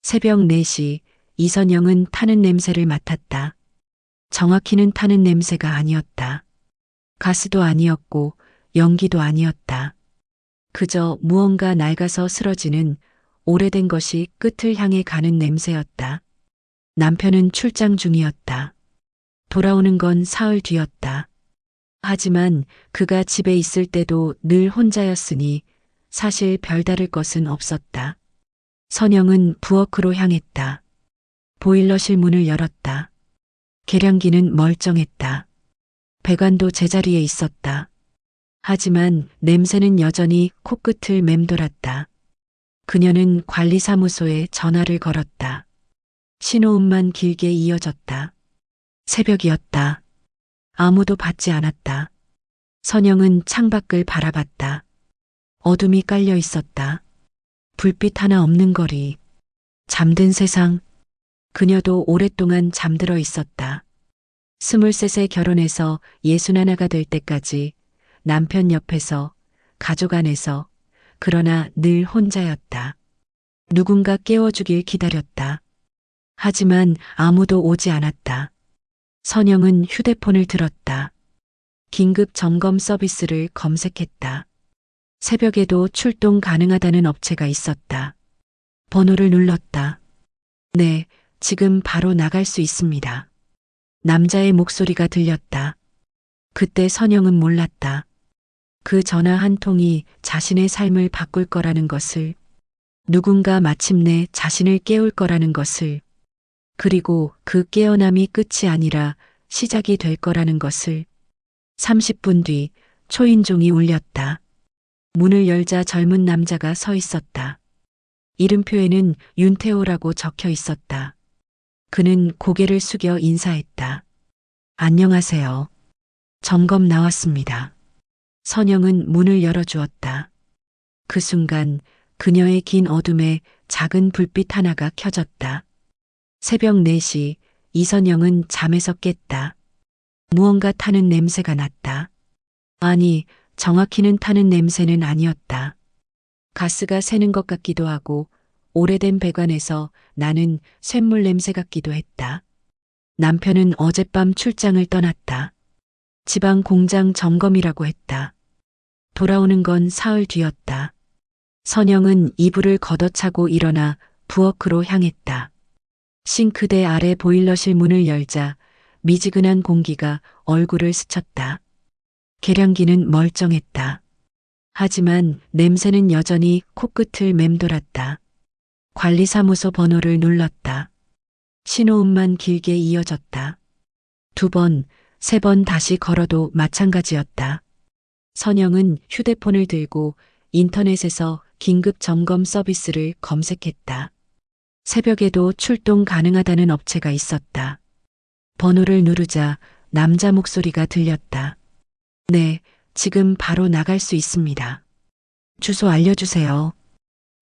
새벽 4시 이선영은 타는 냄새를 맡았다. 정확히는 타는 냄새가 아니었다. 가스도 아니었고 연기도 아니었다. 그저 무언가 낡아서 쓰러지는 오래된 것이 끝을 향해 가는 냄새였다. 남편은 출장 중이었다. 돌아오는 건 사흘 뒤였다. 하지만 그가 집에 있을 때도 늘 혼자였으니 사실 별다를 것은 없었다. 선영은 부엌으로 향했다. 보일러실 문을 열었다. 계량기는 멀쩡했다. 배관도 제자리에 있었다. 하지만 냄새는 여전히 코끝을 맴돌았다. 그녀는 관리사무소에 전화를 걸었다. 신호음만 길게 이어졌다. 새벽이었다. 아무도 받지 않았다. 선영은 창밖을 바라봤다. 어둠이 깔려 있었다. 불빛 하나 없는 거리. 잠든 세상. 그녀도 오랫동안 잠들어 있었다. 23세 결혼해서 61가 될 때까지 남편 옆에서, 가족 안에서, 그러나 늘 혼자였다. 누군가 깨워주길 기다렸다. 하지만 아무도 오지 않았다. 선영은 휴대폰을 들었다. 긴급 점검 서비스를 검색했다. 새벽에도 출동 가능하다는 업체가 있었다. 번호를 눌렀다. 네, 지금 바로 나갈 수 있습니다. 남자의 목소리가 들렸다. 그때 선영은 몰랐다. 그 전화 한 통이 자신의 삶을 바꿀 거라는 것을, 누군가 마침내 자신을 깨울 거라는 것을, 그리고 그 깨어남이 끝이 아니라 시작이 될 거라는 것을. 30분 뒤 초인종이 울렸다. 문을 열자 젊은 남자가 서 있었다. 이름표에는 윤태호라고 적혀 있었다. 그는 고개를 숙여 인사했다. 안녕하세요. 점검 나왔습니다. 선영은 문을 열어주었다. 그 순간 그녀의 긴 어둠에 작은 불빛 하나가 켜졌다. 새벽 4시 이선영은 잠에서 깼다. 무언가 타는 냄새가 났다. 아니, 정확히는 타는 냄새는 아니었다. 가스가 새는 것 같기도 하고 오래된 배관에서 나는 쇳물 냄새 같기도 했다. 남편은 어젯밤 출장을 떠났다. 지방 공장 점검이라고 했다. 돌아오는 건 사흘 뒤였다. 선영은 이불을 걷어차고 일어나 부엌으로 향했다. 싱크대 아래 보일러실 문을 열자 미지근한 공기가 얼굴을 스쳤다. 계량기는 멀쩡했다. 하지만 냄새는 여전히 코끝을 맴돌았다. 관리사무소 번호를 눌렀다. 신호음만 길게 이어졌다. 2번, 3번 다시 걸어도 마찬가지였다. 선영은 휴대폰을 들고 인터넷에서 긴급 점검 서비스를 검색했다. 새벽에도 출동 가능하다는 업체가 있었다. 번호를 누르자 남자 목소리가 들렸다. 네, 지금 바로 나갈 수 있습니다. 주소 알려주세요.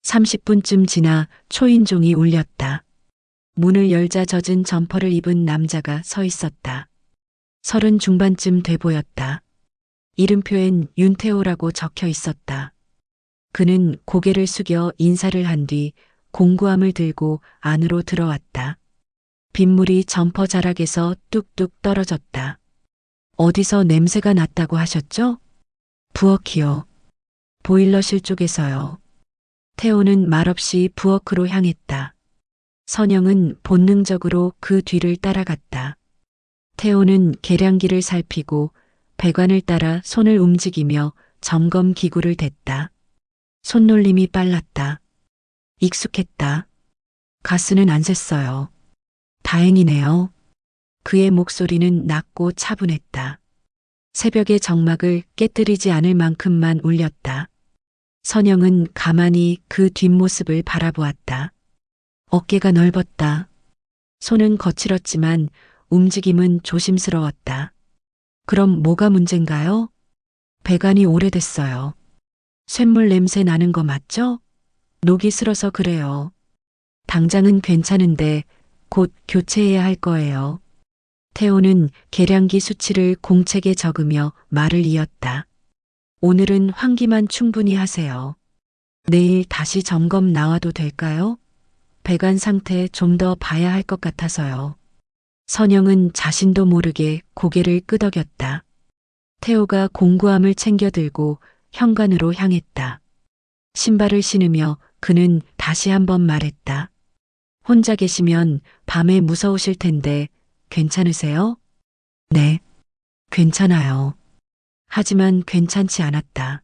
30분쯤 지나 초인종이 울렸다. 문을 열자 젖은 점퍼를 입은 남자가 서 있었다. 30 중반쯤 돼 보였다. 이름표엔 윤태호라고 적혀 있었다. 그는 고개를 숙여 인사를 한 뒤 공구함을 들고 안으로 들어왔다. 빗물이 점퍼 자락에서 뚝뚝 떨어졌다. 어디서 냄새가 났다고 하셨죠? 부엌이요. 보일러실 쪽에서요. 태호는 말없이 부엌으로 향했다. 선영은 본능적으로 그 뒤를 따라갔다. 태호는 계량기를 살피고 배관을 따라 손을 움직이며 점검 기구를 댔다. 손놀림이 빨랐다. 익숙했다. 가스는 안 샜어요. 다행이네요. 그의 목소리는 낮고 차분했다. 새벽의 정막을 깨뜨리지 않을 만큼만 울렸다. 선영은 가만히 그 뒷모습을 바라보았다. 어깨가 넓었다. 손은 거칠었지만 움직임은 조심스러웠다. 그럼 뭐가 문제인가요? 배관이 오래됐어요. 쇳물 냄새 나는 거 맞죠? 녹이 슬어서 그래요. 당장은 괜찮은데 곧 교체해야 할 거예요. 태호는 계량기 수치를 공책에 적으며 말을 이었다. 오늘은 환기만 충분히 하세요. 내일 다시 점검 나와도 될까요? 배관 상태 좀 더 봐야 할 것 같아서요. 선영은 자신도 모르게 고개를 끄덕였다. 태호가 공구함을 챙겨 들고 현관으로 향했다. 신발을 신으며 그는 다시 한번 말했다. 혼자 계시면 밤에 무서우실 텐데 괜찮으세요? 네, 괜찮아요. 하지만 괜찮지 않았다.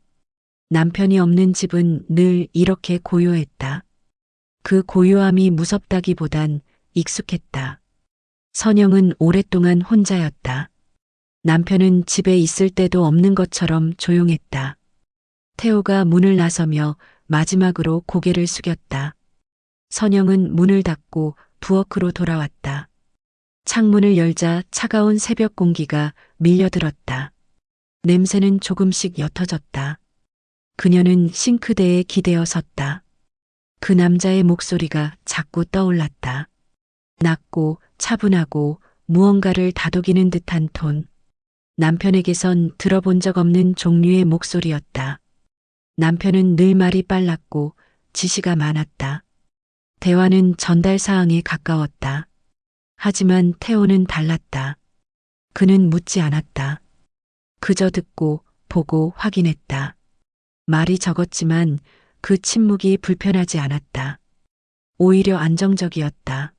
남편이 없는 집은 늘 이렇게 고요했다. 그 고요함이 무섭다기보단 익숙했다. 선영은 오랫동안 혼자였다. 남편은 집에 있을 때도 없는 것처럼 조용했다. 태호가 문을 나서며 마지막으로 고개를 숙였다. 선영은 문을 닫고 부엌으로 돌아왔다. 창문을 열자 차가운 새벽 공기가 밀려들었다. 냄새는 조금씩 옅어졌다. 그녀는 싱크대에 기대어 섰다. 그 남자의 목소리가 자꾸 떠올랐다. 낮고 차분하고 무언가를 다독이는 듯한 톤. 남편에게선 들어본 적 없는 종류의 목소리였다. 남편은 늘 말이 빨랐고 지시가 많았다. 대화는 전달 사항에 가까웠다. 하지만 태호는 달랐다. 그는 묻지 않았다. 그저 듣고 보고 확인했다. 말이 적었지만 그 침묵이 불편하지 않았다. 오히려 안정적이었다.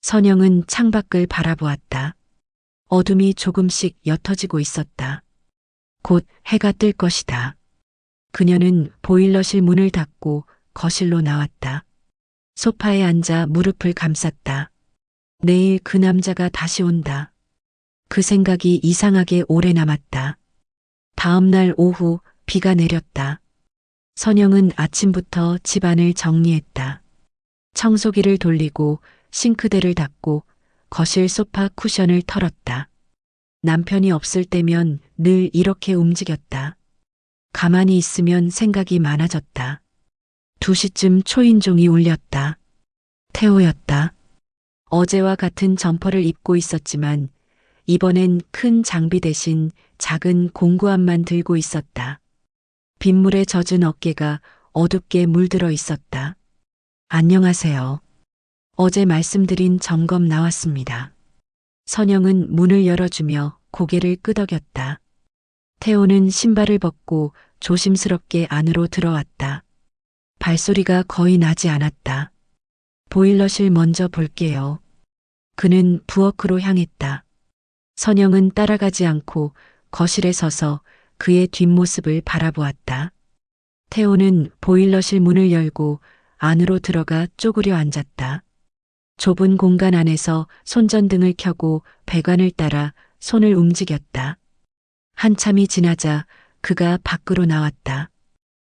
선영은 창밖을 바라보았다. 어둠이 조금씩 옅어지고 있었다. 곧 해가 뜰 것이다. 그녀는 보일러실 문을 닫고 거실로 나왔다. 소파에 앉아 무릎을 감쌌다. 내일 그 남자가 다시 온다. 그 생각이 이상하게 오래 남았다. 다음 날 오후 비가 내렸다. 선영은 아침부터 집안을 정리했다. 청소기를 돌리고 싱크대를 닦고 거실 소파 쿠션을 털었다. 남편이 없을 때면 늘 이렇게 움직였다. 가만히 있으면 생각이 많아졌다. 2시쯤 초인종이 울렸다. 태호였다. 어제와 같은 점퍼를 입고 있었지만 이번엔 큰 장비 대신 작은 공구함만 들고 있었다. 빗물에 젖은 어깨가 어둡게 물들어 있었다. 안녕하세요. 어제 말씀드린 점검 나왔습니다. 선영은 문을 열어주며 고개를 끄덕였다. 태호는 신발을 벗고 조심스럽게 안으로 들어왔다. 발소리가 거의 나지 않았다. 보일러실 먼저 볼게요. 그는 부엌으로 향했다. 선영은 따라가지 않고 거실에 서서 그의 뒷모습을 바라보았다. 태호는 보일러실 문을 열고 안으로 들어가 쪼그려 앉았다. 좁은 공간 안에서 손전등을 켜고 배관을 따라 손을 움직였다. 한참이 지나자 그가 밖으로 나왔다.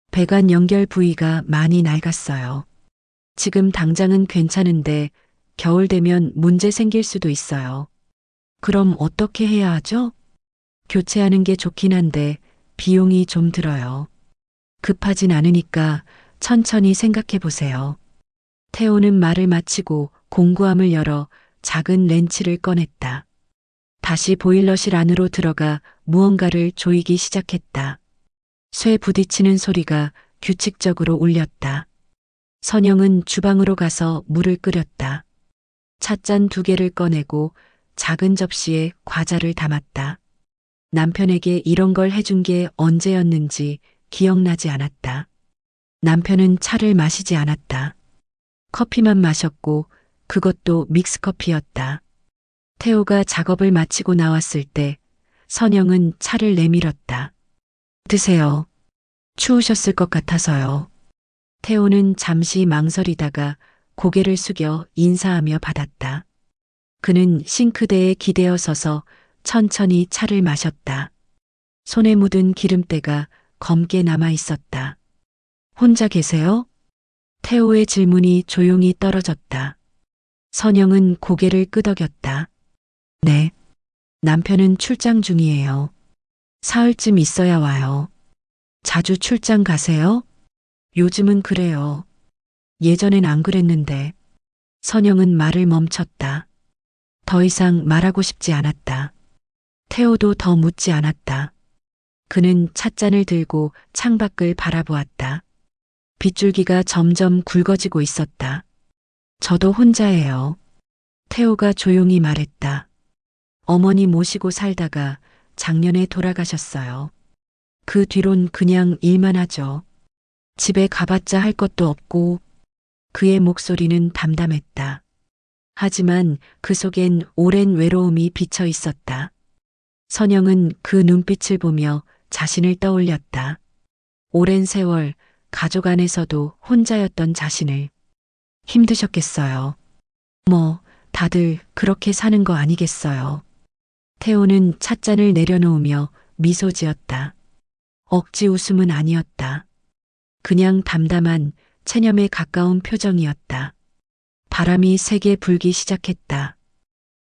배관 연결 부위가 많이 낡았어요. 지금 당장은 괜찮은데 겨울 되면 문제 생길 수도 있어요. 그럼 어떻게 해야 하죠? 교체하는 게 좋긴 한데 비용이 좀 들어요. 급하진 않으니까 천천히 생각해 보세요. 태호는 말을 마치고 공구함을 열어 작은 렌치를 꺼냈다. 다시 보일러실 안으로 들어가 무언가를 조이기 시작했다. 쇠 부딪히는 소리가 규칙적으로 울렸다. 선영은 주방으로 가서 물을 끓였다. 찻잔 2개를 꺼내고 작은 접시에 과자를 담았다. 남편에게 이런 걸 해준 게 언제였는지 기억나지 않았다. 남편은 차를 마시지 않았다. 커피만 마셨고 그것도 믹스커피였다. 태호가 작업을 마치고 나왔을 때 선영은 차를 내밀었다. 드세요. 추우셨을 것 같아서요. 태호는 잠시 망설이다가 고개를 숙여 인사하며 받았다. 그는 싱크대에 기대어 서서 천천히 차를 마셨다. 손에 묻은 기름때가 검게 남아 있었다. 혼자 계세요? 태호의 질문이 조용히 떨어졌다. 선영은 고개를 끄덕였다. 네. 남편은 출장 중이에요. 사흘쯤 있어야 와요. 자주 출장 가세요? 요즘은 그래요. 예전엔 안 그랬는데. 선영은 말을 멈췄다. 더 이상 말하고 싶지 않았다. 태호도 더 묻지 않았다. 그는 찻잔을 들고 창밖을 바라보았다. 빗줄기가 점점 굵어지고 있었다. 저도 혼자예요. 태호가 조용히 말했다. 어머니 모시고 살다가 작년에 돌아가셨어요. 그 뒤론 그냥 일만 하죠. 집에 가봤자 할 것도 없고. 그의 목소리는 담담했다. 하지만 그 속엔 오랜 외로움이 비쳐 있었다. 선영은 그 눈빛을 보며 자신을 떠올렸다. 오랜 세월 가족 안에서도 혼자였던 자신을. 힘드셨겠어요. 다들 그렇게 사는 거 아니겠어요. 태호는 찻잔을 내려놓으며 미소 지었다. 억지 웃음은 아니었다. 그냥 담담한 체념에 가까운 표정이었다. 바람이 세게 불기 시작했다.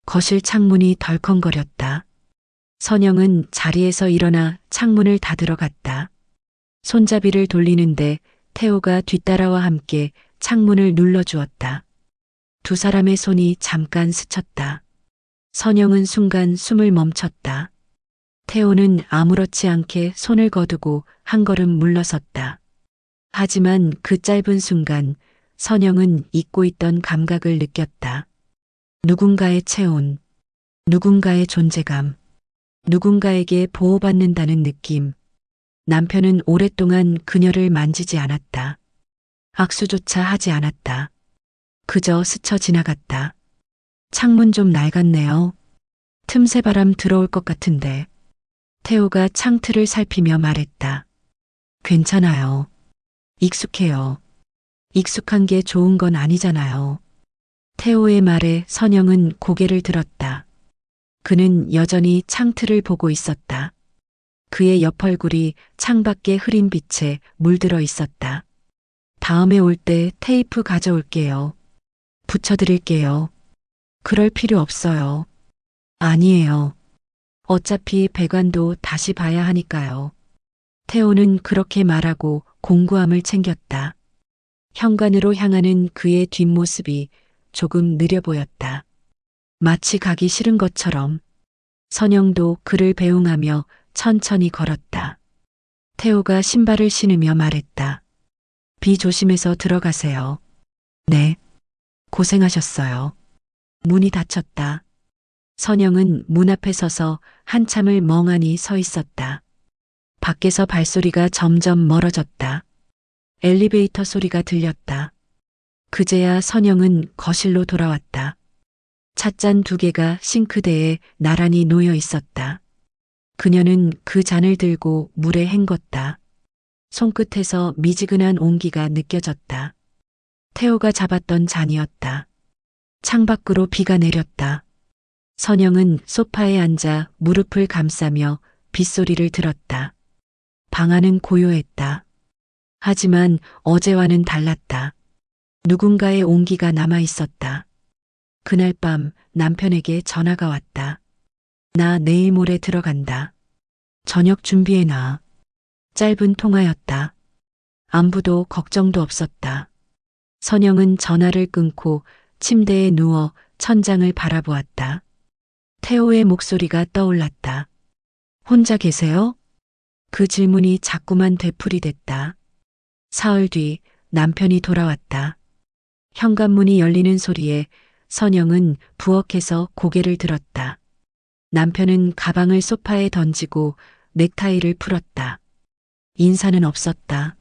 거실 창문이 덜컹거렸다. 선영은 자리에서 일어나 창문을 닫으러 갔다. 손잡이를 돌리는데 태호가 뒤따라와 함께 창문을 눌러주었다. 두 사람의 손이 잠깐 스쳤다. 선영은 순간 숨을 멈췄다. 태호는 아무렇지 않게 손을 거두고 한 걸음 물러섰다. 하지만 그 짧은 순간 선영은 잊고 있던 감각을 느꼈다. 누군가의 체온, 누군가의 존재감, 누군가에게 보호받는다는 느낌. 남편은 오랫동안 그녀를 만지지 않았다. 악수조차 하지 않았다. 그저 스쳐 지나갔다. 창문 좀 낡았네요. 틈새 바람 들어올 것 같은데. 태호가 창틀을 살피며 말했다. 괜찮아요. 익숙해요. 익숙한 게 좋은 건 아니잖아요. 태호의 말에 선영은 고개를 들었다. 그는 여전히 창틀을 보고 있었다. 그의 옆얼굴이 창밖의 흐린 빛에 물들어 있었다. 다음에 올 때 테이프 가져올게요. 붙여드릴게요. 그럴 필요 없어요. 아니에요. 어차피 배관도 다시 봐야 하니까요. 태호는 그렇게 말하고 공구함을 챙겼다. 현관으로 향하는 그의 뒷모습이 조금 느려 보였다. 마치 가기 싫은 것처럼. 선영도 그를 배웅하며 천천히 걸었다. 태호가 신발을 신으며 말했다. 비 조심해서 들어가세요. 네. 고생하셨어요. 문이 닫혔다. 선영은 문 앞에 서서 한참을 멍하니 서 있었다. 밖에서 발소리가 점점 멀어졌다. 엘리베이터 소리가 들렸다. 그제야 선영은 거실로 돌아왔다. 찻잔 두 개가 싱크대에 나란히 놓여 있었다. 그녀는 그 잔을 들고 물에 헹궜다. 손끝에서 미지근한 온기가 느껴졌다. 태호가 잡았던 잔이었다. 창밖으로 비가 내렸다. 선영은 소파에 앉아 무릎을 감싸며 빗소리를 들었다. 방 안은 고요했다. 하지만 어제와는 달랐다. 누군가의 온기가 남아 있었다. 그날 밤 남편에게 전화가 왔다. 나 내일 모레 들어간다. 저녁 준비해놔. 짧은 통화였다. 안부도 걱정도 없었다. 선영은 전화를 끊고 침대에 누워 천장을 바라보았다. 태호의 목소리가 떠올랐다. 혼자 계세요? 그 질문이 자꾸만 되풀이됐다. 사흘 뒤 남편이 돌아왔다. 현관문이 열리는 소리에 선영은 부엌에서 고개를 들었다. 남편은 가방을 소파에 던지고 넥타이를 풀었다. 인사는 없었다.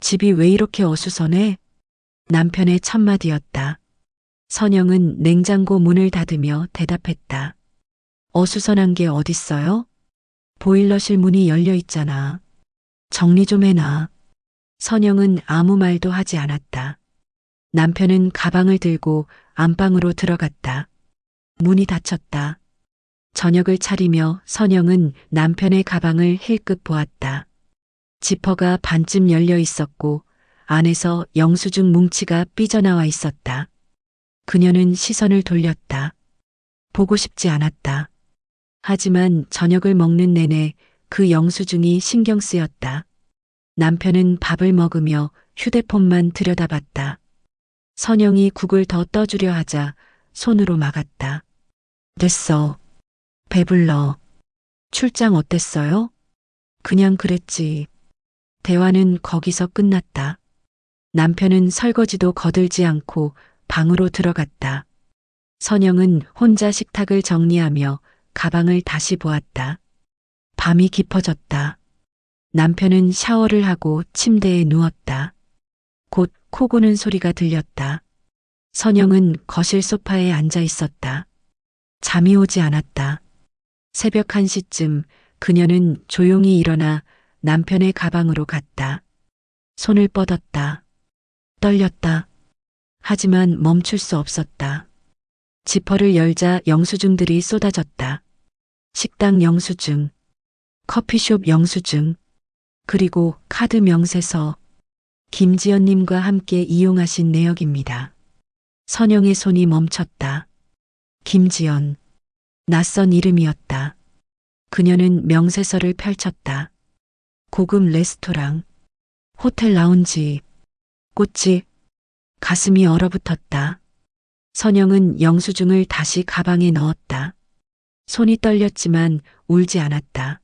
집이 왜 이렇게 어수선해? 남편의 첫마디였다. 선영은 냉장고 문을 닫으며 대답했다. 어수선한 게 어딨어요? 보일러실 문이 열려 있잖아. 정리 좀 해놔. 선영은 아무 말도 하지 않았다. 남편은 가방을 들고 안방으로 들어갔다. 문이 닫혔다. 저녁을 차리며 선영은 남편의 가방을 힐끗 보았다. 지퍼가 반쯤 열려 있었고 안에서 영수증 뭉치가 삐져나와 있었다. 그녀는 시선을 돌렸다. 보고 싶지 않았다. 하지만 저녁을 먹는 내내 그 영수증이 신경 쓰였다. 남편은 밥을 먹으며 휴대폰만 들여다봤다. 선영이 국을 더 떠주려 하자 손으로 막았다. 됐어. 배불러. 출장 어땠어요? 그냥 그랬지. 대화는 거기서 끝났다. 남편은 설거지도 거들지 않고 방으로 들어갔다. 선영은 혼자 식탁을 정리하며 가방을 다시 보았다. 밤이 깊어졌다. 남편은 샤워를 하고 침대에 누웠다. 곧 코 고는 소리가 들렸다. 선영은 거실 소파에 앉아 있었다. 잠이 오지 않았다. 새벽 1시쯤 그녀는 조용히 일어나 남편의 가방으로 갔다. 손을 뻗었다. 떨렸다. 하지만 멈출 수 없었다. 지퍼를 열자 영수증들이 쏟아졌다. 식당 영수증, 커피숍 영수증, 그리고 카드 명세서. 김지연님과 함께 이용하신 내역입니다. 선영의 손이 멈췄다. 김지연. 낯선 이름이었다. 그녀는 명세서를 펼쳤다. 고급 레스토랑, 호텔 라운지, 꽃집. 가슴이 얼어붙었다. 선영은 영수증을 다시 가방에 넣었다. 손이 떨렸지만 울지 않았다.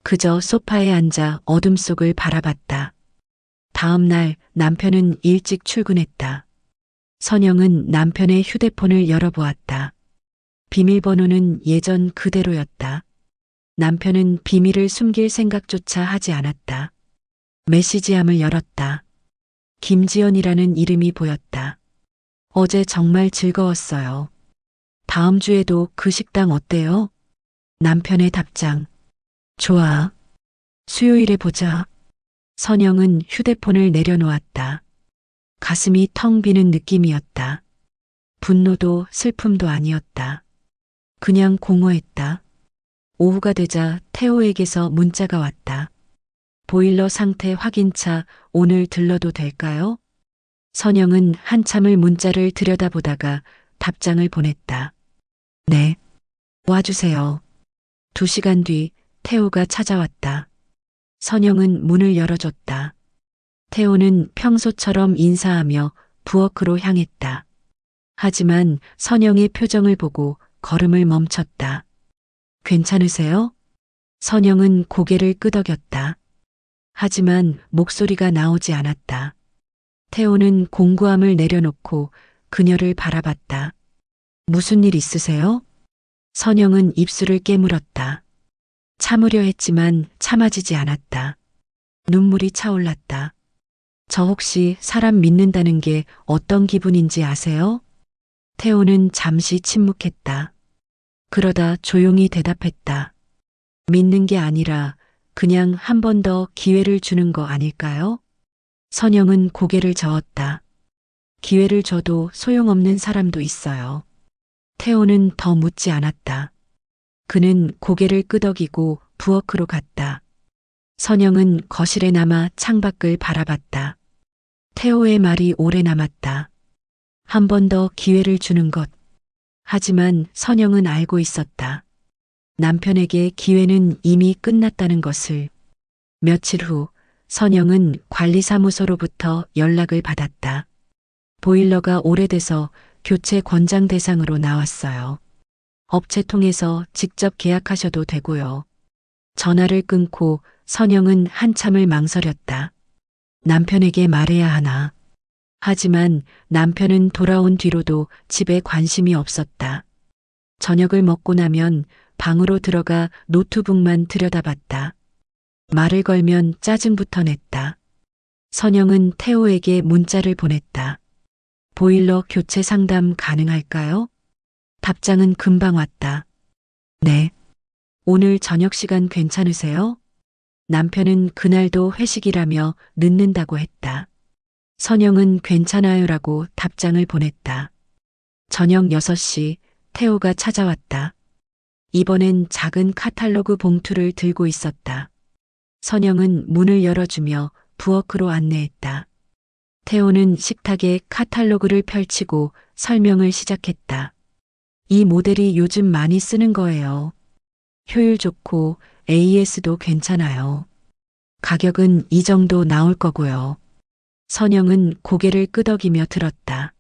그저 소파에 앉아 어둠 속을 바라봤다. 다음 날 남편은 일찍 출근했다. 선영은 남편의 휴대폰을 열어보았다. 비밀번호는 예전 그대로였다. 남편은 비밀을 숨길 생각조차 하지 않았다. 메시지함을 열었다. 김지연이라는 이름이 보였다. 어제 정말 즐거웠어요. 다음 주에도 그 식당 어때요? 남편의 답장. 좋아. 수요일에 보자. 선영은 휴대폰을 내려놓았다. 가슴이 텅 비는 느낌이었다. 분노도 슬픔도 아니었다. 그냥 공허했다. 오후가 되자 태호에게서 문자가 왔다. 보일러 상태 확인차 오늘 들러도 될까요? 선영은 한참을 문자를 들여다보다가 답장을 보냈다. 네. 와주세요. 2시간 뒤 태호가 찾아왔다. 선영은 문을 열어줬다. 태호는 평소처럼 인사하며 부엌으로 향했다. 하지만 선영의 표정을 보고 걸음을 멈췄다. 괜찮으세요? 선영은 고개를 끄덕였다. 하지만 목소리가 나오지 않았다. 태호는 공구함을 내려놓고 그녀를 바라봤다. 무슨 일 있으세요? 선영은 입술을 깨물었다. 참으려 했지만 참아지지 않았다. 눈물이 차올랐다. 저 혹시 사람 믿는다는 게 어떤 기분인지 아세요? 태호는 잠시 침묵했다. 그러다 조용히 대답했다. 믿는 게 아니라 그냥 한 번 더 기회를 주는 거 아닐까요? 선영은 고개를 저었다. 기회를 줘도 소용없는 사람도 있어요. 태호는 더 묻지 않았다. 그는 고개를 끄덕이고 부엌으로 갔다. 선영은 거실에 남아 창밖을 바라봤다. 태호의 말이 오래 남았다. 한 번 더 기회를 주는 것. 하지만 선영은 알고 있었다. 남편에게 기회는 이미 끝났다는 것을. 며칠 후 선영은 관리사무소로부터 연락을 받았다. 보일러가 오래돼서 교체 권장 대상으로 나왔어요. 업체 통해서 직접 계약하셔도 되고요. 전화를 끊고 선영은 한참을 망설였다. 남편에게 말해야 하나. 하지만 남편은 돌아온 뒤로도 집에 관심이 없었다. 저녁을 먹고 나면 방으로 들어가 노트북만 들여다봤다. 말을 걸면 짜증부터 냈다. 선영은 태호에게 문자를 보냈다. 보일러 교체 상담 가능할까요? 답장은 금방 왔다. 네. 오늘 저녁 시간 괜찮으세요? 남편은 그날도 회식이라며 늦는다고 했다. 선영은 괜찮아요라고 답장을 보냈다. 저녁 6시 태호가 찾아왔다. 이번엔 작은 카탈로그 봉투를 들고 있었다. 선영은 문을 열어주며 부엌으로 안내했다. 태호는 식탁에 카탈로그를 펼치고 설명을 시작했다. 이 모델이 요즘 많이 쓰는 거예요. 효율 좋고 AS도 괜찮아요. 가격은 이 정도 나올 거고요. 선영은 고개를 끄덕이며 들었다.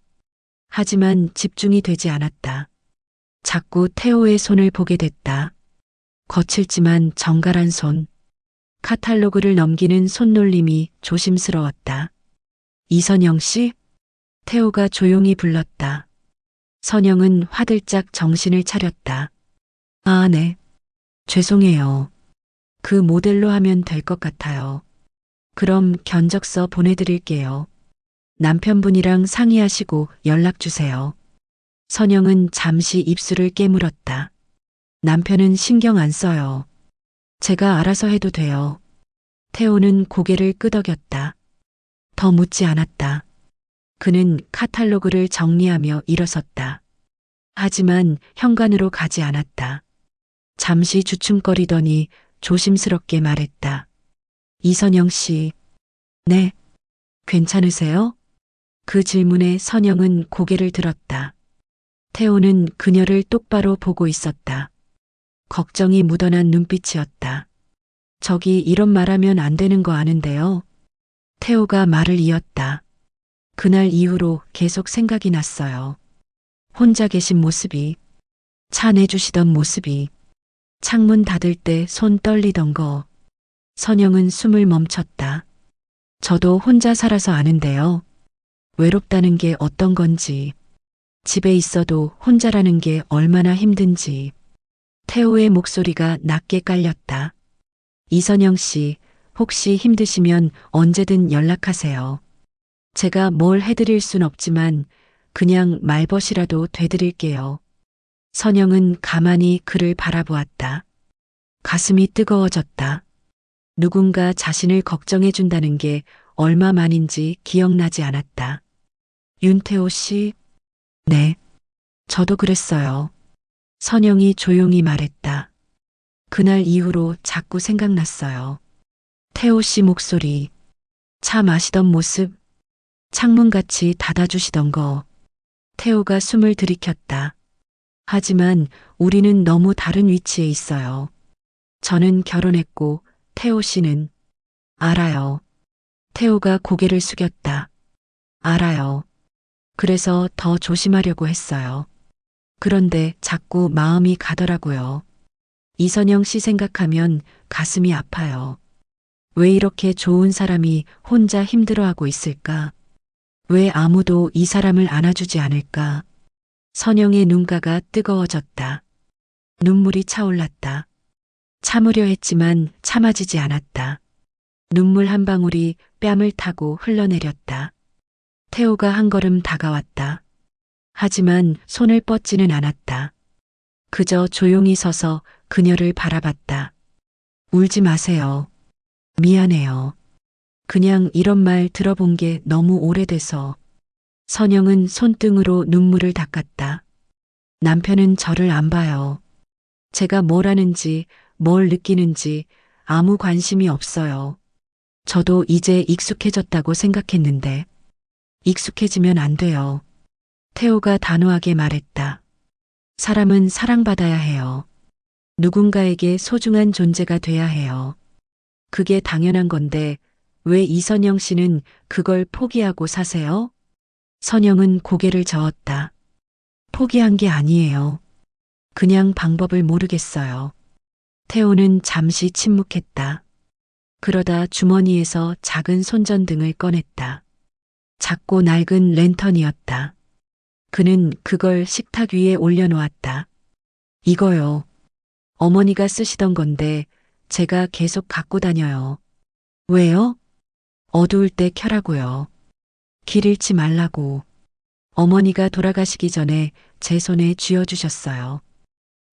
하지만 집중이 되지 않았다. 자꾸 태호의 손을 보게 됐다. 거칠지만 정갈한 손. 카탈로그를 넘기는 손놀림이 조심스러웠다. 이선영 씨? 태호가 조용히 불렀다. 선영은 화들짝 정신을 차렸다. 아, 네. 죄송해요. 그 모델로 하면 될 것 같아요. 그럼 견적서 보내드릴게요. 남편분이랑 상의하시고 연락 주세요. 선영은 잠시 입술을 깨물었다. 남편은 신경 안 써요. 제가 알아서 해도 돼요. 태호는 고개를 끄덕였다. 더 묻지 않았다. 그는 카탈로그를 정리하며 일어섰다. 하지만 현관으로 가지 않았다. 잠시 주춤거리더니 조심스럽게 말했다. 이선영 씨. 네. 괜찮으세요? 그 질문에 선영은 고개를 들었다. 태호는 그녀를 똑바로 보고 있었다. 걱정이 묻어난 눈빛이었다. 저기 이런 말하면 안 되는 거 아는데요. 태호가 말을 이었다. 그날 이후로 계속 생각이 났어요. 혼자 계신 모습이, 차 내주시던 모습이, 창문 닫을 때 손 떨리던 거. 선영은 숨을 멈췄다. 저도 혼자 살아서 아는데요. 외롭다는 게 어떤 건지, 집에 있어도 혼자라는 게 얼마나 힘든지. 태호의 목소리가 낮게 깔렸다. 이선영 씨, 혹시 힘드시면 언제든 연락하세요. 제가 뭘 해드릴 순 없지만 그냥 말벗이라도 돼드릴게요. 선영은 가만히 그를 바라보았다. 가슴이 뜨거워졌다. 누군가 자신을 걱정해준다는 게 얼마만인지 기억나지 않았다. 윤태호 씨? 네. 저도 그랬어요. 선영이 조용히 말했다. 그날 이후로 자꾸 생각났어요. 태호 씨 목소리, 차 마시던 모습, 창문같이 닫아주시던 거. 태호가 숨을 들이켰다. 하지만 우리는 너무 다른 위치에 있어요. 저는 결혼했고 태호 씨는 알아요. 태호가 고개를 숙였다. 알아요. 그래서 더 조심하려고 했어요. 그런데 자꾸 마음이 가더라고요. 이선영 씨 생각하면 가슴이 아파요. 왜 이렇게 좋은 사람이 혼자 힘들어하고 있을까? 왜 아무도 이 사람을 안아주지 않을까? 선영의 눈가가 뜨거워졌다. 눈물이 차올랐다. 참으려 했지만 참아지지 않았다. 눈물 한 방울이 뺨을 타고 흘러내렸다. 태호가 한 걸음 다가왔다. 하지만 손을 뻗지는 않았다. 그저 조용히 서서 그녀를 바라봤다. 울지 마세요. 미안해요. 그냥 이런 말 들어본 게 너무 오래돼서. 선영은 손등으로 눈물을 닦았다. 남편은 저를 안 봐요. 제가 뭘 하는지, 뭘 느끼는지 아무 관심이 없어요. 저도 이제 익숙해졌다고 생각했는데 익숙해지면 안 돼요. 태호가 단호하게 말했다. 사람은 사랑받아야 해요. 누군가에게 소중한 존재가 돼야 해요. 그게 당연한 건데 왜 이선영 씨는 그걸 포기하고 사세요? 선영은 고개를 저었다. 포기한 게 아니에요. 그냥 방법을 모르겠어요. 태호는 잠시 침묵했다. 그러다 주머니에서 작은 손전등을 꺼냈다. 작고 낡은 랜턴이었다. 그는 그걸 식탁 위에 올려놓았다. 이거요. 어머니가 쓰시던 건데 제가 계속 갖고 다녀요. 왜요? 어두울 때 켜라고요. 길 잃지 말라고. 어머니가 돌아가시기 전에 제 손에 쥐어주셨어요.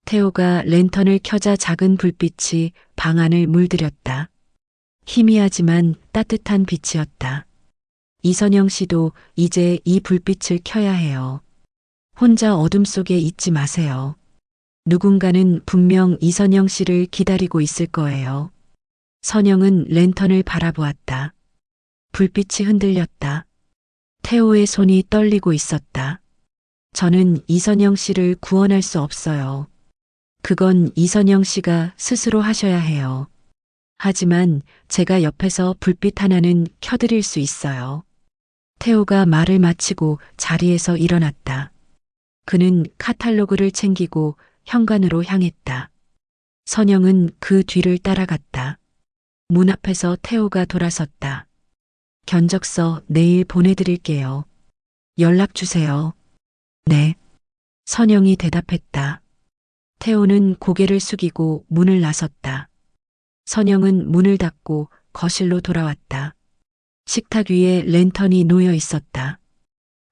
태호가 랜턴을 켜자 작은 불빛이 방 안을 물들였다. 희미하지만 따뜻한 빛이었다. 이선영 씨도 이제 이 불빛을 켜야 해요. 혼자 어둠 속에 있지 마세요. 누군가는 분명 이선영 씨를 기다리고 있을 거예요. 선영은 랜턴을 바라보았다. 불빛이 흔들렸다. 태호의 손이 떨리고 있었다. 저는 이선영 씨를 구원할 수 없어요. 그건 이선영 씨가 스스로 하셔야 해요. 하지만 제가 옆에서 불빛 하나는 켜드릴 수 있어요. 태호가 말을 마치고 자리에서 일어났다. 그는 카탈로그를 챙기고 현관으로 향했다. 선영은 그 뒤를 따라갔다. 문 앞에서 태호가 돌아섰다. 견적서 내일 보내드릴게요. 연락 주세요. 네. 선영이 대답했다. 태호는 고개를 숙이고 문을 나섰다. 선영은 문을 닫고 거실로 돌아왔다. 식탁 위에 랜턴이 놓여 있었다.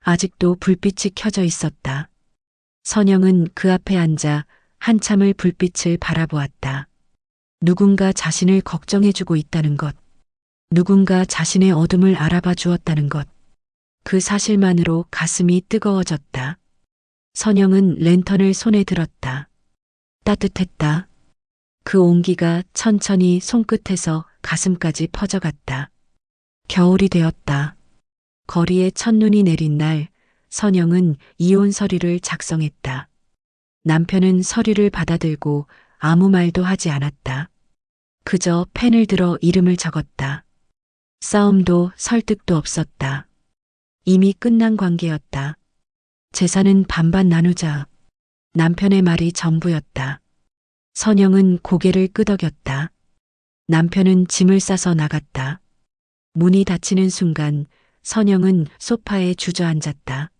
아직도 불빛이 켜져 있었다. 선영은 그 앞에 앉아 한참을 불빛을 바라보았다. 누군가 자신을 걱정해주고 있다는 것. 누군가 자신의 어둠을 알아봐 주었다는 것. 그 사실만으로 가슴이 뜨거워졌다. 선영은 랜턴을 손에 들었다. 따뜻했다. 그 온기가 천천히 손끝에서 가슴까지 퍼져갔다. 겨울이 되었다. 거리에 첫눈이 내린 날, 선영은 이혼 서류를 작성했다. 남편은 서류를 받아들고 아무 말도 하지 않았다. 그저 펜을 들어 이름을 적었다. 싸움도 설득도 없었다. 이미 끝난 관계였다. 재산은 반반 나누자. 남편의 말이 전부였다. 선영은 고개를 끄덕였다. 남편은 짐을 싸서 나갔다. 문이 닫히는 순간 선영은 소파에 주저앉았다.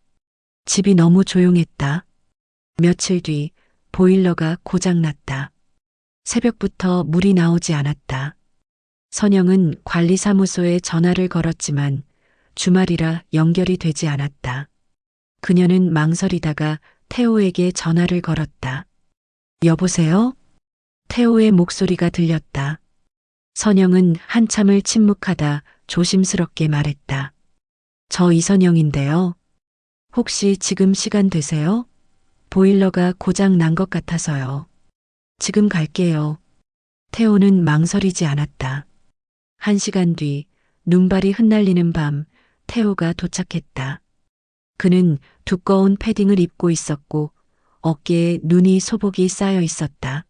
집이 너무 조용했다. 며칠 뒤 보일러가 고장났다. 새벽부터 물이 나오지 않았다. 선영은 관리사무소에 전화를 걸었지만 주말이라 연결이 되지 않았다. 그녀는 망설이다가 태호에게 전화를 걸었다. 여보세요? 태호의 목소리가 들렸다. 선영은 한참을 침묵하다 조심스럽게 말했다. 저 이선영인데요. 혹시 지금 시간 되세요? 보일러가 고장 난 것 같아서요. 지금 갈게요. 태호는 망설이지 않았다. 1시간 뒤 눈발이 흩날리는 밤 태호가 도착했다. 그는 두꺼운 패딩을 입고 있었고 어깨에 눈이 소복이 쌓여 있었다.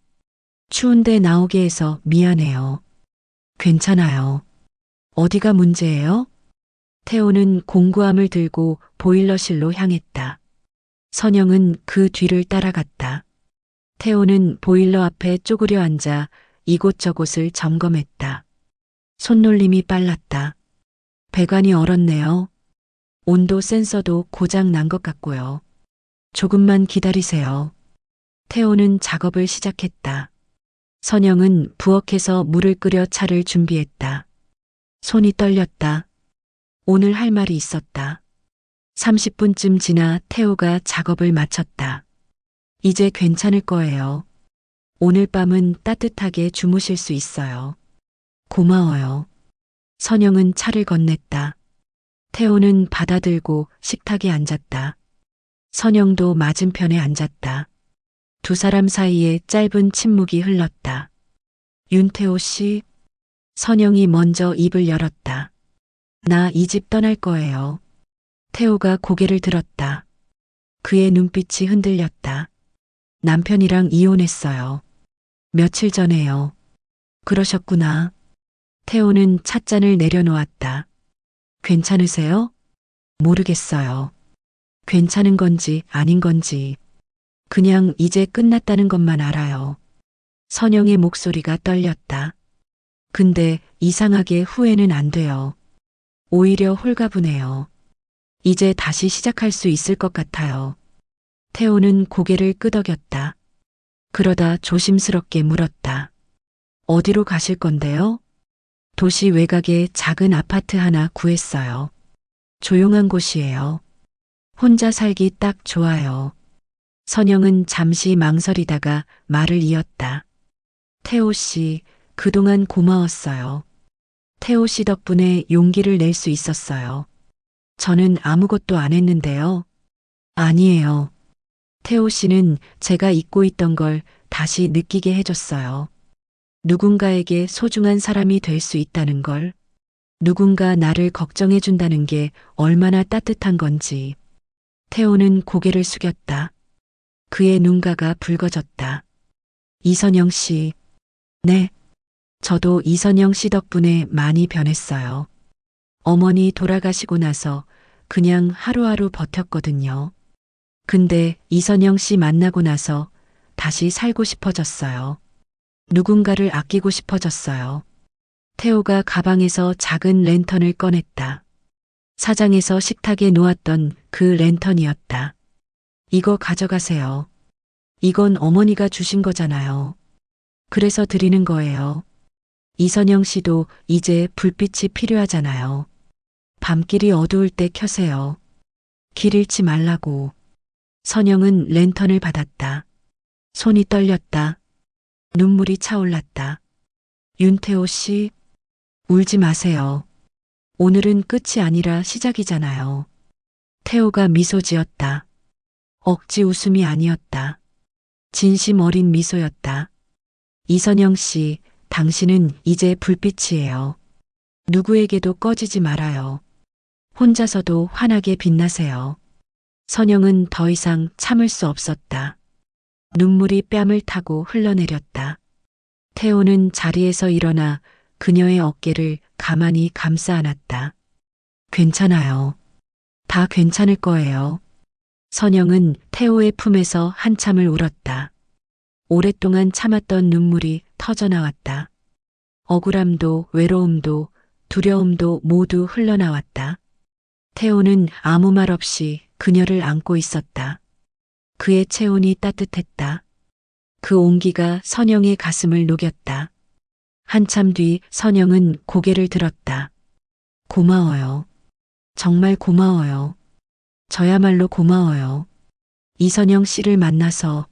추운데 나오게 해서 미안해요. 괜찮아요. 어디가 문제예요? 태호는 공구함을 들고 보일러실로 향했다. 선영은 그 뒤를 따라갔다. 태호는 보일러 앞에 쪼그려 앉아 이곳저곳을 점검했다. 손놀림이 빨랐다. 배관이 얼었네요. 온도 센서도 고장 난 것 같고요. 조금만 기다리세요. 태호는 작업을 시작했다. 선영은 부엌에서 물을 끓여 차를 준비했다. 손이 떨렸다. 오늘 할 말이 있었다. 30분쯤 지나 태호가 작업을 마쳤다. 이제 괜찮을 거예요. 오늘 밤은 따뜻하게 주무실 수 있어요. 고마워요. 선영은 차를 건넸다. 태호는 받아들고 식탁에 앉았다. 선영도 맞은편에 앉았다. 두 사람 사이에 짧은 침묵이 흘렀다. 윤태호 씨? 선영이 먼저 입을 열었다. 나 이 집 떠날 거예요. 태호가 고개를 들었다. 그의 눈빛이 흔들렸다. 남편이랑 이혼했어요. 며칠 전에요. 그러셨구나. 태호는 찻잔을 내려놓았다. 괜찮으세요? 모르겠어요. 괜찮은 건지 아닌 건지. 그냥 이제 끝났다는 것만 알아요. 선영의 목소리가 떨렸다. 근데 이상하게 후회는 안 돼요. 오히려 홀가분해요. 이제 다시 시작할 수 있을 것 같아요. 태호는 고개를 끄덕였다. 그러다 조심스럽게 물었다. 어디로 가실 건데요? 도시 외곽에 작은 아파트 하나 구했어요. 조용한 곳이에요. 혼자 살기 딱 좋아요. 선영은 잠시 망설이다가 말을 이었다. 태호 씨, 그동안 고마웠어요. 태호 씨 덕분에 용기를 낼 수 있었어요. 저는 아무것도 안 했는데요. 아니에요. 태호 씨는 제가 잊고 있던 걸 다시 느끼게 해줬어요. 누군가에게 소중한 사람이 될 수 있다는 걸, 누군가 나를 걱정해 준다는 게 얼마나 따뜻한 건지. 태호는 고개를 숙였다. 그의 눈가가 붉어졌다. 이선영 씨. 네. 저도 이선영 씨 덕분에 많이 변했어요. 어머니 돌아가시고 나서 그냥 하루하루 버텼거든요. 근데 이선영 씨 만나고 나서 다시 살고 싶어졌어요. 누군가를 아끼고 싶어졌어요. 태호가 가방에서 작은 랜턴을 꺼냈다. 사장에서 식탁에 놓았던 그 랜턴이었다. 이거 가져가세요. 이건 어머니가 주신 거잖아요. 그래서 드리는 거예요. 이선영 씨도 이제 불빛이 필요하잖아요. 밤길이 어두울 때 켜세요. 길 잃지 말라고. 선영은 랜턴을 받았다. 손이 떨렸다. 눈물이 차올랐다. 윤태호 씨, 울지 마세요. 오늘은 끝이 아니라 시작이잖아요. 태호가 미소 지었다. 억지 웃음이 아니었다. 진심 어린 미소였다. 이선영 씨, 당신은 이제 불빛이에요. 누구에게도 꺼지지 말아요. 혼자서도 환하게 빛나세요. 선영은 더 이상 참을 수 없었다. 눈물이 뺨을 타고 흘러내렸다. 태호는 자리에서 일어나 그녀의 어깨를 가만히 감싸 안았다. 괜찮아요. 다 괜찮을 거예요. 선영은 태호의 품에서 한참을 울었다. 오랫동안 참았던 눈물이 터져나왔다. 억울함도 외로움도 두려움도 모두 흘러나왔다. 태호는 아무 말 없이 그녀를 안고 있었다. 그의 체온이 따뜻했다. 그 온기가 선영의 가슴을 녹였다. 한참 뒤 선영은 고개를 들었다. 고마워요. 정말 고마워요. 저야말로 고마워요. 이선영 씨를 만나서.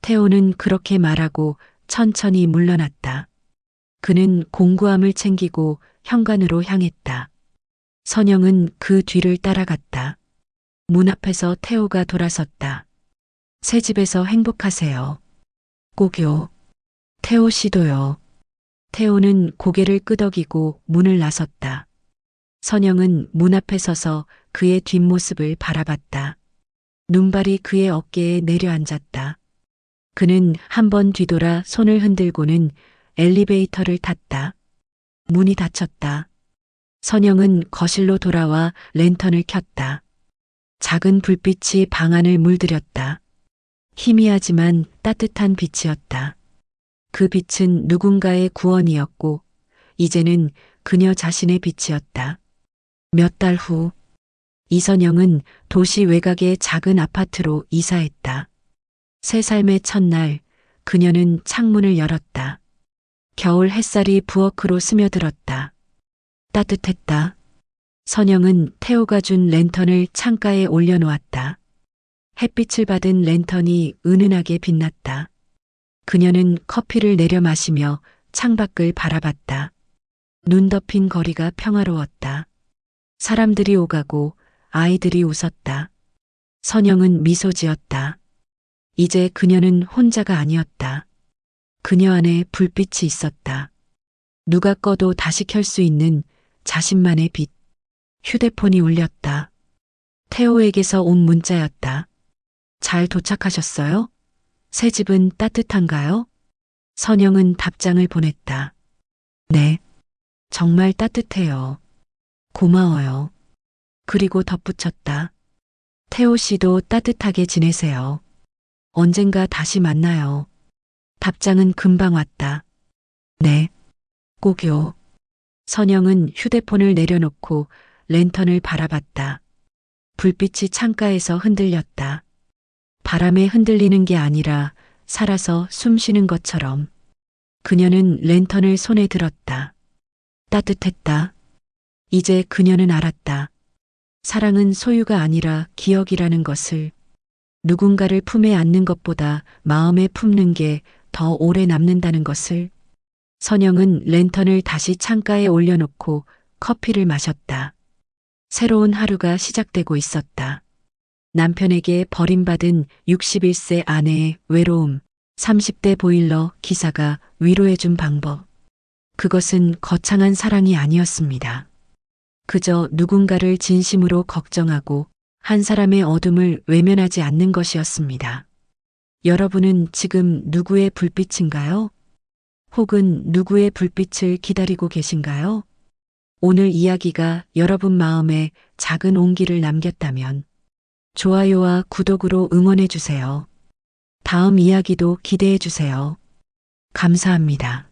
태호는 그렇게 말하고 천천히 물러났다. 그는 공구함을 챙기고 현관으로 향했다. 선영은 그 뒤를 따라갔다. 문 앞에서 태호가 돌아섰다. 새 집에서 행복하세요. 꼭요. 태호 씨도요. 태호는 고개를 끄덕이고 문을 나섰다. 선영은 문 앞에 서서 그의 뒷모습을 바라봤다. 눈발이 그의 어깨에 내려앉았다. 그는 한 번 뒤돌아 손을 흔들고는 엘리베이터를 탔다. 문이 닫혔다. 선영은 거실로 돌아와 랜턴을 켰다. 작은 불빛이 방 안을 물들였다. 희미하지만 따뜻한 빛이었다. 그 빛은 누군가의 구원이었고 이제는 그녀 자신의 빛이었다. 몇 달 후 이선영은 도시 외곽의 작은 아파트로 이사했다. 새 삶의 첫날 그녀는 창문을 열었다. 겨울 햇살이 부엌으로 스며들었다. 따뜻했다. 선영은 태호가 준 랜턴을 창가에 올려놓았다. 햇빛을 받은 랜턴이 은은하게 빛났다. 그녀는 커피를 내려 마시며 창밖을 바라봤다. 눈 덮인 거리가 평화로웠다. 사람들이 오가고 아이들이 웃었다. 선영은 미소 지었다. 이제 그녀는 혼자가 아니었다. 그녀 안에 불빛이 있었다. 누가 꺼도 다시 켤 수 있는 자신만의 빛. 휴대폰이 울렸다. 태호에게서 온 문자였다. 잘 도착하셨어요? 새 집은 따뜻한가요? 선영은 답장을 보냈다. 네. 정말 따뜻해요. 고마워요. 그리고 덧붙였다. 태호 씨도 따뜻하게 지내세요. 언젠가 다시 만나요. 답장은 금방 왔다. 네. 꼭요. 선영은 휴대폰을 내려놓고 랜턴을 바라봤다. 불빛이 창가에서 흔들렸다. 바람에 흔들리는 게 아니라 살아서 숨 쉬는 것처럼. 그녀는 랜턴을 손에 들었다. 따뜻했다. 이제 그녀는 알았다. 사랑은 소유가 아니라 기억이라는 것을. 누군가를 품에 안는 것보다 마음에 품는 게 더 오래 남는다는 것을. 선영은 랜턴을 다시 창가에 올려놓고 커피를 마셨다. 새로운 하루가 시작되고 있었다. 남편에게 버림받은 61세 아내의 외로움, 30대 보일러 기사가 위로해준 방법. 그것은 거창한 사랑이 아니었습니다. 그저 누군가를 진심으로 걱정하고 한 사람의 어둠을 외면하지 않는 것이었습니다. 여러분은 지금 누구의 불빛인가요? 혹은 누구의 불빛을 기다리고 계신가요? 오늘 이야기가 여러분 마음에 작은 온기를 남겼다면 좋아요와 구독으로 응원해 주세요. 다음 이야기도 기대해 주세요. 감사합니다.